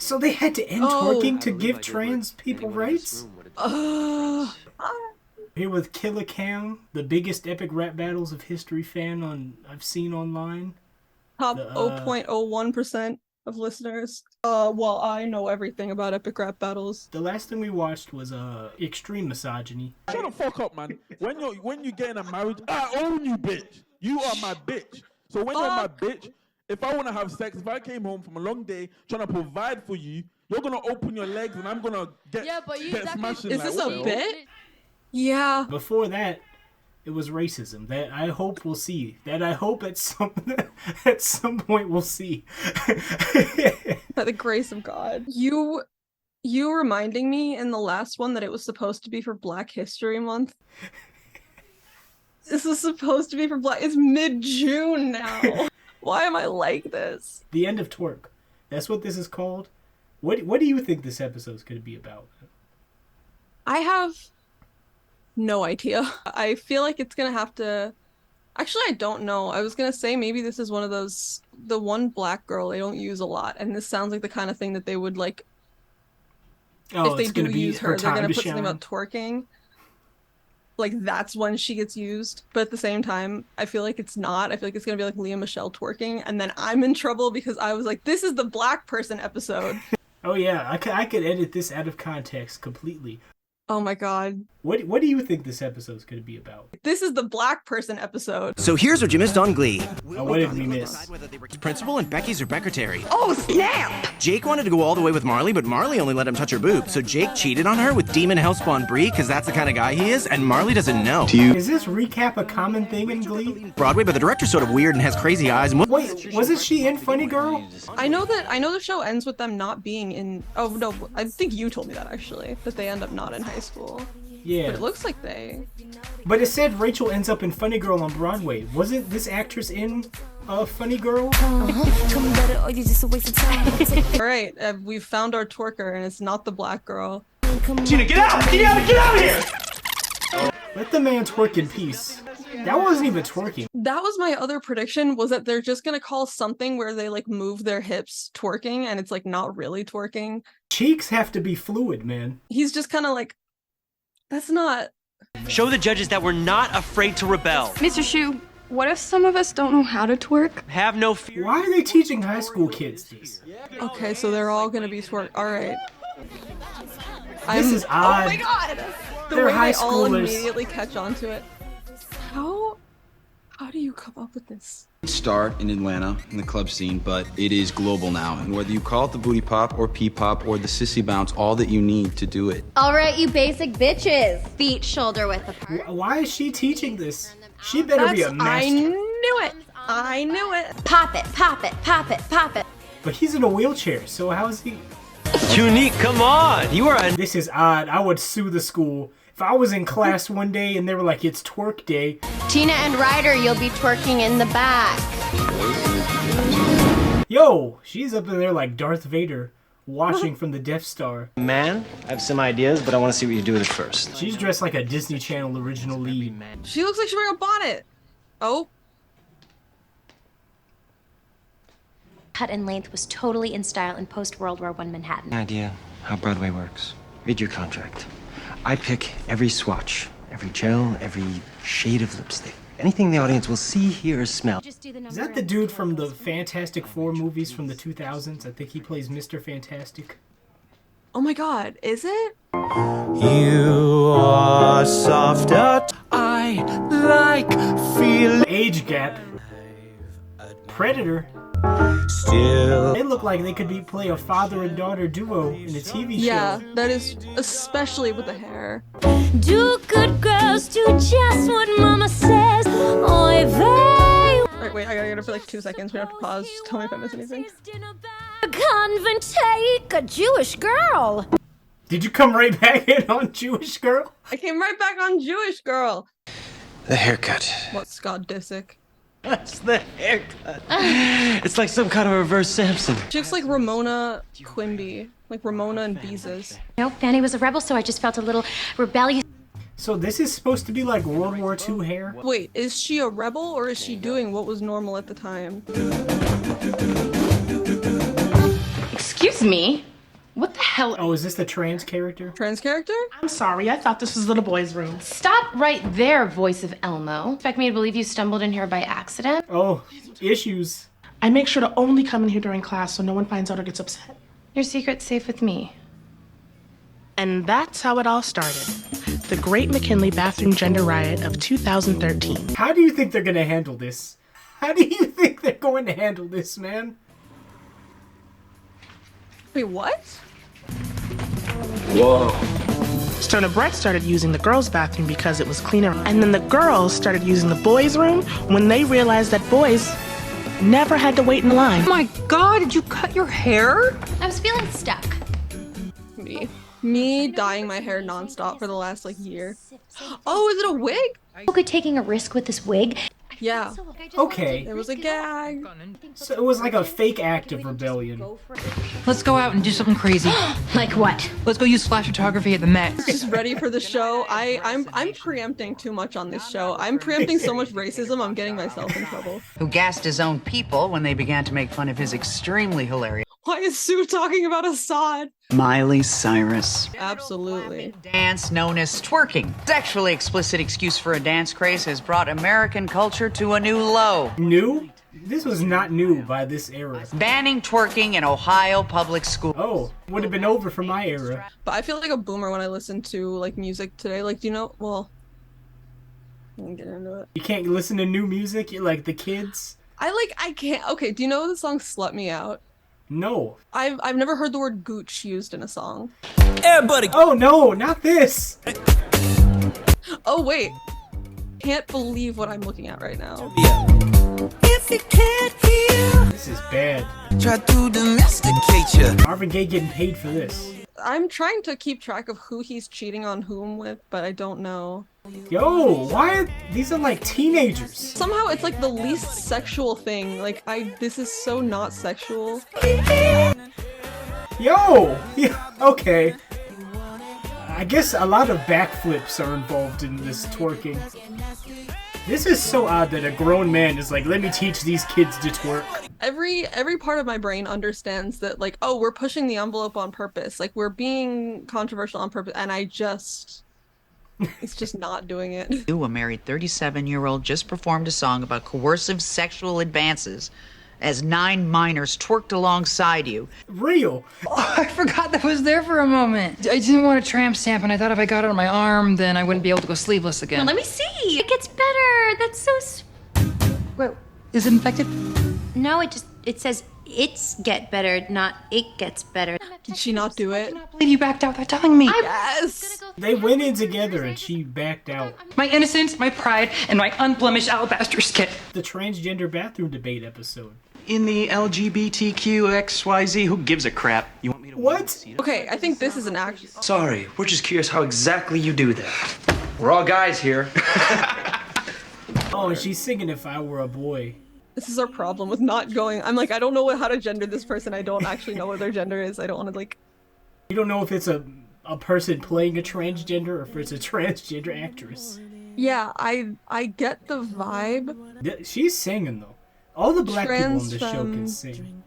So they had to end twerking to give trans people rights? Here with Killer Cam, the biggest epic rap battles of history fan I've seen online. Top 0.01% of listeners. Well, I know everything about epic rap battles. The last thing we watched was extreme misogyny. Shut the fuck up, man. When you get in a marriage, I own you, bitch. You are my bitch. So when you're my bitch, if I want to have sex, if I came home from a long day trying to provide for you, you're gonna open your legs and I'm gonna get smashed. Is this a bit? Yeah. Before that, it was racism. That I hope we'll see. That I hope at some point we'll see. By the grace of God. You reminding me in the last one that it was supposed to be for Black History Month. This was supposed to be for Black. It's mid-June now. Why am I like this? The End of Twerk. That's what this is called. What do you think this episode's going to be about? I have no idea. I feel like it's going to have to... Actually, I don't know. I was going to say maybe this is one of those... The one black girl they don't use a lot. And this sounds like the kind of thing that they would like... Oh, if they it's going do to be use her her, they're time going to to put something shine. about twerking. Like, that's when she gets used. But at the same time, I feel like it's not. I feel like it's going to be like Leah Michelle twerking. And then I'm in trouble because I was like, this is the black person episode. Oh yeah, I could edit this out of context completely. Oh my god. What do you think this episode's going to be about? This is the black person episode. So here's what you missed on Glee. Oh, what did we miss? Principal and Becky's Rebecca Terry. Oh, snap! Jake wanted to go all the way with Marley, but Marley only let him touch her boob. So Jake cheated on her with demon hellspawn Bree, because that's the kind of guy he is, and Marley doesn't know. Is this recap a common thing in Glee? Broadway, but the director's sort of weird and has crazy eyes. And Wait, wasn't she in Funny Girl? I know the show ends with them not being in... Oh, no, I think you told me that, actually. That they end up not in high school. Yeah. But it looks like they... But it said Rachel ends up in Funny Girl on Broadway. Wasn't this actress in Funny Girl? Alright, we've found our twerker, and it's not the black girl. Gina, get out! Get out! Get out of here! Let the man twerk in peace. That wasn't even twerking. That was my other prediction, was that they're just gonna call something where they like move their hips twerking, and it's like not really twerking. Cheeks have to be fluid, man. He's just kind of like, that's not... Show the judges that we're not afraid to rebel. Mr. Shu, what if some of us don't know how to twerk? Have no fear. Why are they teaching high school kids this? Okay, so they're all gonna be twerk. Alright. This is odd. Oh my god! The They're way high they all schoolers. immediately catch on to it. How do you come up with this? Start in Atlanta in the club scene, but it is global now. And whether you call it the booty pop or pee-pop or the sissy bounce, all that you need to do it. All right, you basic bitches. Feet shoulder width apart. Why is she teaching this? She better be a master. I knew it! I knew it! Pop it, pop it, pop it, pop it. But he's in a wheelchair, so how is he? Unique, come on! You are a... This is odd. I would sue the school. If I was in class one day and they were like, it's twerk day. Tina and Ryder, you'll be twerking in the back. Yo, she's up in there like Darth Vader, watching from the Death Star. Man, I have some ideas, but I want to see what you do with it first. She's dressed like a Disney Channel original lead. She looks like she's wearing a bonnet! Oh. Cut and length was totally in style in post-World War I Manhattan. Idea how Broadway works. Read your contract. I pick every swatch, every gel, every shade of lipstick. Anything the audience will see, hear, or smell. Is that the dude from the Fantastic Four movies from the 2000s? I think he plays Mr. Fantastic. Oh my god, is it? You are softer. I like feel Age gap. Predator. still. They look like they could play a father and daughter duo in a TV show. Yeah, that is especially with the hair. Do good girls do just what mama says? Oy vey. Alright, wait, I gotta get it for like 2 seconds. We have to pause. Just tell me if I miss anything. A convent take a Jewish girl. Did you come right back in on Jewish Girl? I came right back on Jewish Girl. The haircut. What, Scott Disick? That's the haircut. It's like some kind of reverse Samson. She looks like Ramona Quimby. Like Ramona and Beezus. No, Fanny was a rebel, so I just felt a little rebellious. So this is supposed to be like World War II hair? Wait, is she a rebel or is she doing what was normal at the time? Excuse me? What the hell? Oh, is this the trans character? Trans character? I'm sorry, I thought this was the boys' room. Stop right there, voice of Elmo. Expect me to believe you stumbled in here by accident? Oh, issues. I make sure to only come in here during class so no one finds out or gets upset. Your secret's safe with me. And that's how it all started. The Great McKinley Bathroom Gender Riot of 2013. How do you think they're gonna handle this? How do you think they're going to handle this, man? Wait, what? Whoa. So the Brett started using the girls' bathroom because it was cleaner. And then the girls started using the boys' room when they realized that boys never had to wait in line. Oh my god, did you cut your hair? I was feeling stuck. Me dyeing my hair nonstop for the last like year. Oh, is it a wig? Okay, taking a risk with this wig. Yeah. Okay. There was a gag. So it was like a fake act of rebellion. Let's go out and do something crazy. Like what? Let's go use flash photography at the Met. Just ready for the show. I'm preempting too much on this show. I'm preempting so much racism, I'm getting myself in trouble. Who gassed his own people when they began to make fun of his extremely hilarious Why is Sue talking about Assad? Miley Cyrus Absolutely. dance known as twerking. Sexually explicit excuse for a dance craze has brought American culture to a new low. New? This was not new by this era. Banning twerking in Ohio public schools. Oh, would have been over for my era. But I feel like a boomer when I listen to like music today. Like, do you know? Well, I can get into it. You can't listen to new music? You're like the kids? I can't. Okay, do you know the song "Slut Me Out"? No. I've never heard the word gooch used in a song. Everybody. Oh no, not this. Oh wait. Can't believe what I'm looking at right now. If you can't feel, this is bad. Try to domesticate you. Marvin Gaye getting paid for this. I'm trying to keep track of who he's cheating on whom with, but I don't know. Yo, why? These are like teenagers. Somehow it's like the least sexual thing. Like, this is so not sexual. Yo! Yeah, okay. I guess a lot of backflips are involved in this twerking. This is so odd that a grown man is like, let me teach these kids to twerk. Every part of my brain understands that, like, oh, we're pushing the envelope on purpose. Like, we're being controversial on purpose, and it's just not doing it. You, a married 37-year-old, just performed a song about coercive sexual advances as 9 minors twerked alongside you. Real. Oh, I forgot that was there for a moment. I didn't want a tramp stamp, and I thought if I got it on my arm, then I wouldn't be able to go sleeveless again. Well, let me see. It gets better. That's so. Wait, is it infected? No, it says it's get better, not it gets better. Did she not do it? I can't believe you backed out without telling me. Yes. They went in together and she backed out. My innocence, my pride, and my unblemished alabaster skin. The transgender bathroom debate episode. In the LGBTQXYZ, who gives a crap? You want me to what? Okay, I think this is an action. Sorry, we're just curious how exactly you do that. We're all guys here. Oh, and she's singing If I Were a Boy. This is our problem with not going. I'm like, I don't know how to gender this person. I don't actually know what their gender is. I don't want to like. You don't know if it's a person playing a transgender or if it's a transgender actress. Yeah, I get the vibe. She's singing though. All the black people on this show can sing.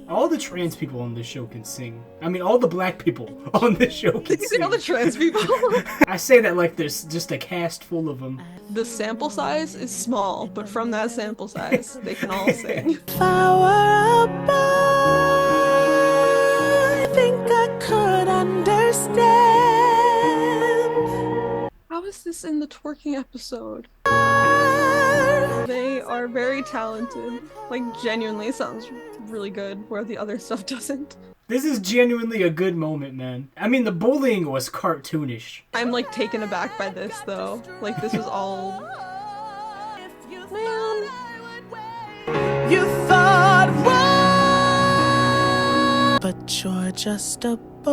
All the trans people on this show can sing. I mean, all the black people on this show can sing. Did you say all the trans people? I say that like there's just a cast full of them. The sample size is small, but from that sample size, they can all sing. If I were a boy, I think I could understand. How is this in the twerking episode? They are very talented. Like, genuinely, it sounds really good, where the other stuff doesn't. This is genuinely a good moment, man. I mean, the bullying was cartoonish. I'm, like, taken aback by this, though. Like, this was all... Man. You thought wrong, but you're just a boy.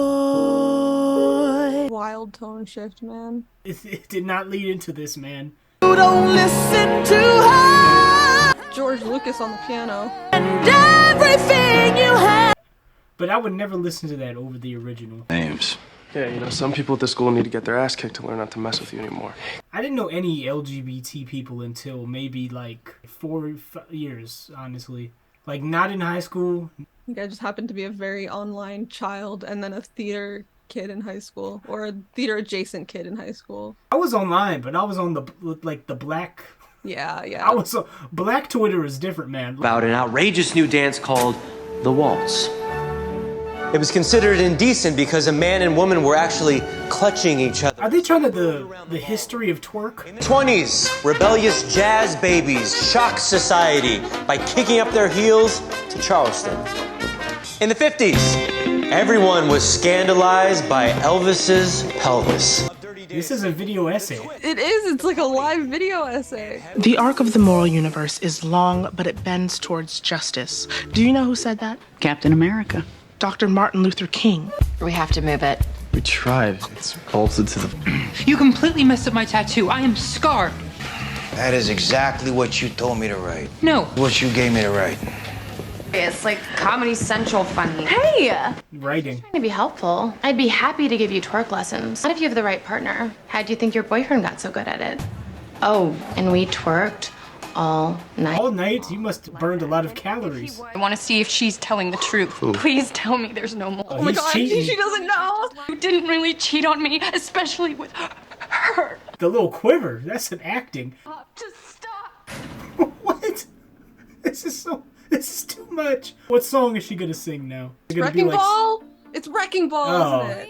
Wild tone shift, man. It did not lead into this, man. You don't listen to her. George Lucas on the piano. And everything you have. But I would never listen to that over the original. Names. Yeah, you know, some people at this school need to get their ass kicked to learn not to mess with you anymore. I didn't know any LGBT people until maybe like 4 years, honestly. Like, not in high school. think I just happened to be a very online child and then a theater kid in high school, or a theater adjacent kid in high school. I was online, but I was on the black. Yeah. I was black Twitter is different, man. About an outrageous new dance called the waltz. It was considered indecent because a man and woman were actually clutching each other. Are they trying to the history of twerk? 20s, rebellious jazz babies shocked society by kicking up their heels to Charleston. In the 50s, everyone was scandalized by Elvis's pelvis. This is a video essay. It is. It's like a live video essay. The arc of the moral universe is long, but it bends towards justice. Do you know who said that? Captain America. Dr. Martin Luther King. We have to move it. We tried. It's bolted to the... You completely messed up my tattoo. I am scarred. That is exactly what you told me to write. No. What you gave me to write. It's like Comedy Central funny. Hey! Writing. Trying to be helpful. I'd be happy to give you twerk lessons. Not if you have the right partner. How do you think your boyfriend got so good at it? Oh, and we twerked all night. All night? You must have burned a lot of calories. I want to see if she's telling the truth. Ooh. Please tell me there's no more. Oh my God, cheating. She doesn't know. You didn't really cheat on me, especially with her. The little quiver. That's an acting. Just stop. What? This is too much. What song is she gonna sing now? Wrecking Ball? It's Wrecking Ball, Oh. isn't it?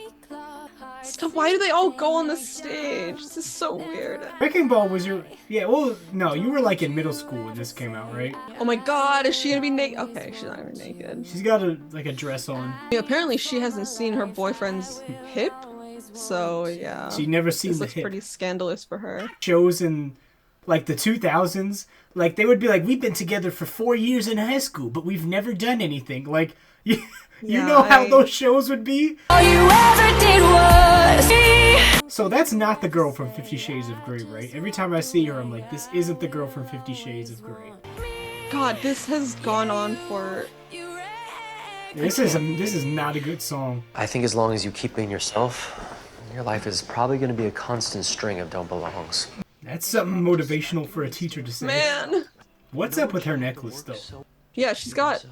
Stop. Why do they all go on the stage? This is so weird. Wrecking Ball was your... Yeah, well, no, you were like in middle school when this came out, right? Oh my God, is she gonna be naked? Okay, she's not even naked. She's got a dress on. Yeah, apparently she hasn't seen her boyfriend's hip, so yeah. She's never seen this the looks hip. pretty scandalous for her. Shows in like the 2000s, like they would be like, we've been together for 4 years in high school, but we've never done anything. Like, you know how those shows would be? All you ever did was me. So that's not the girl from 50 Shades of Grey, right? Every time I see her, I'm like, this isn't the girl from 50 Shades of Grey. God, this has gone on for... This is not a good song. I think as long as you keep being yourself, your life is probably going to be a constant string of don't belongs. That's something motivational for a teacher to say. Man! What's up with her necklace, though? Yeah, she's got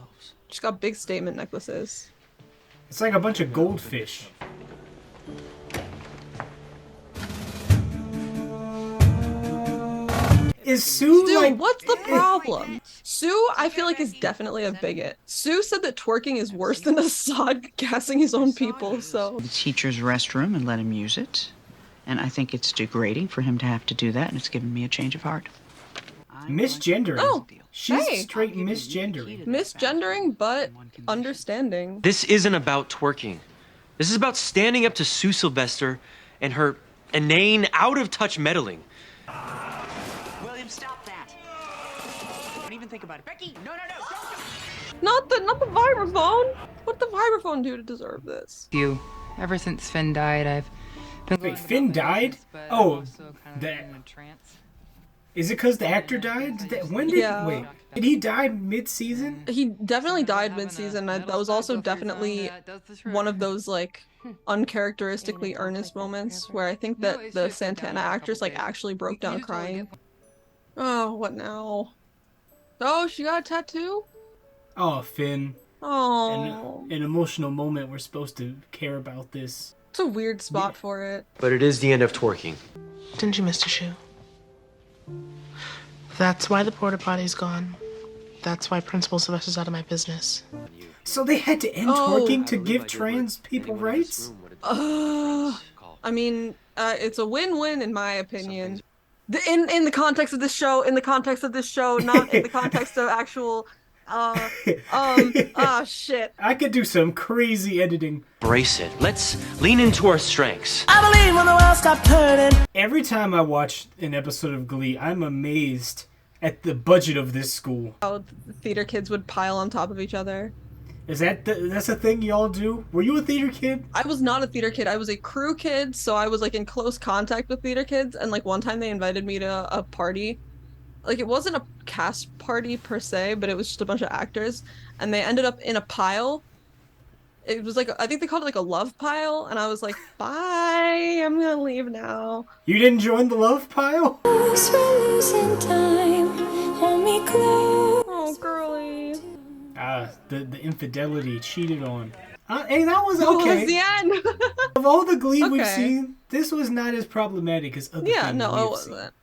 big statement necklaces. It's like a bunch of goldfish. Is Sue like... what's the problem? Sue, I feel like, is definitely a bigot. Sue said that twerking is worse than Assad gassing his own people, so... The teacher's restroom and let him use it. And I think it's degrading for him to have to do that, and it's given me a change of heart. Misgendering. Oh, she's hey. straight misgendering. Misgendering, but understanding. This isn't about twerking. This is about standing up to Sue Sylvester and her inane, out-of-touch meddling. William, stop that. Don't even think about it. Becky, no, don't. Not the vibraphone. What did the vibraphone do to deserve this? You. Ever since Finn died, I've been... Wait, Finn died? Oh, that... Is it because the actor died? Wait, did he die mid-season? He definitely died mid-season. That was also definitely one of those, like, uncharacteristically earnest moments where I think that the Santana actress, like, actually broke down crying. Oh, what now? Oh, she got a tattoo? Oh, Finn. Oh. An emotional moment. We're supposed to care about this. It's a weird spot for it. But it is the end of twerking. Didn't you miss a shoe? That's why the porta potty's gone. That's why Principal Sylvester's out of my business. So they had to end twerking to give trans people rights? I mean, it's a win-win in my opinion. In the context of this show, not in the context of actual, shit. I could do some crazy editing. Brace it. Let's lean into our strengths. I believe when the world stopped turning. Every time I watch an episode of Glee, I'm amazed at the budget of this school. How theater kids would pile on top of each other. Is that's a thing y'all do? Were you a theater kid? I was not a theater kid. I was a crew kid, so I was like in close contact with theater kids, and like one time they invited me to a party. Like it wasn't a cast party per se, but it was just a bunch of actors, and they ended up in a pile. It was like, I think they called it like a love pile, and I was like, bye, I'm gonna leave now. You didn't join the love pile? Oh, girly. The infidelity, cheated on. Hey, that was What okay. was the end? Of all the Glee we've Okay. seen, this was not as problematic as other Yeah, things no, we've it wasn't.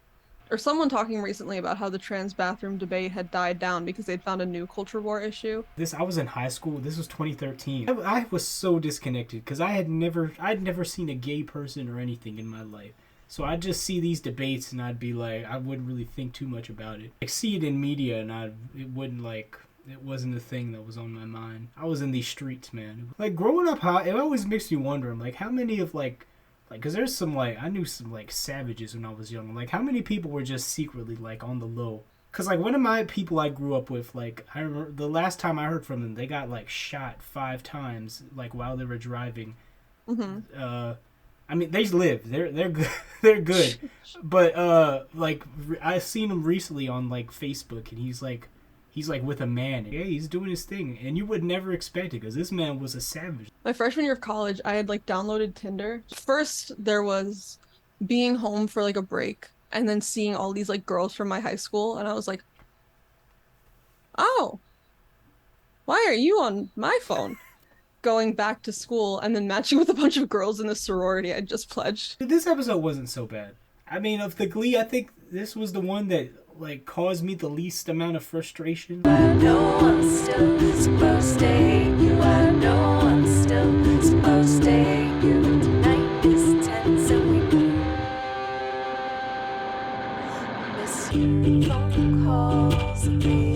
Or someone talking recently about how the trans bathroom debate had died down because they'd found a new culture war issue. I was in high school. This was 2013. I was so disconnected because I'd never seen a gay person or anything in my life. So I'd just see these debates and I'd be like, I wouldn't really think too much about it. Like, see it in media and it wasn't a thing that was on my mind. I was in these streets, man. Like, growing up, it always makes me wonder, like, how many of, because there's some, I knew some, savages when I was young. Like, how many people were just secretly, on the low? Because, one of my people I grew up with, I remember the last time I heard from them, they got, shot 5 times, while they were driving. Mm-hmm. I mean, they live. They're good. They're good. But, I seen him recently on, Facebook, and he's with a man. Yeah, he's doing his thing. And you would never expect it because this man was a savage. My freshman year of college, I had downloaded Tinder. First, there was being home for a break and then seeing all these girls from my high school. And I was like, oh, why are you on my phone? Going back to school and then matching with a bunch of girls in the sorority I just pledged. This episode wasn't so bad. I mean, of the Glee, I think this was the one that caused me the least amount of frustration. I know I'm still supposed to hate you. I know I'm still supposed to hate you. Tonight is tense and we miss you. Phone calls.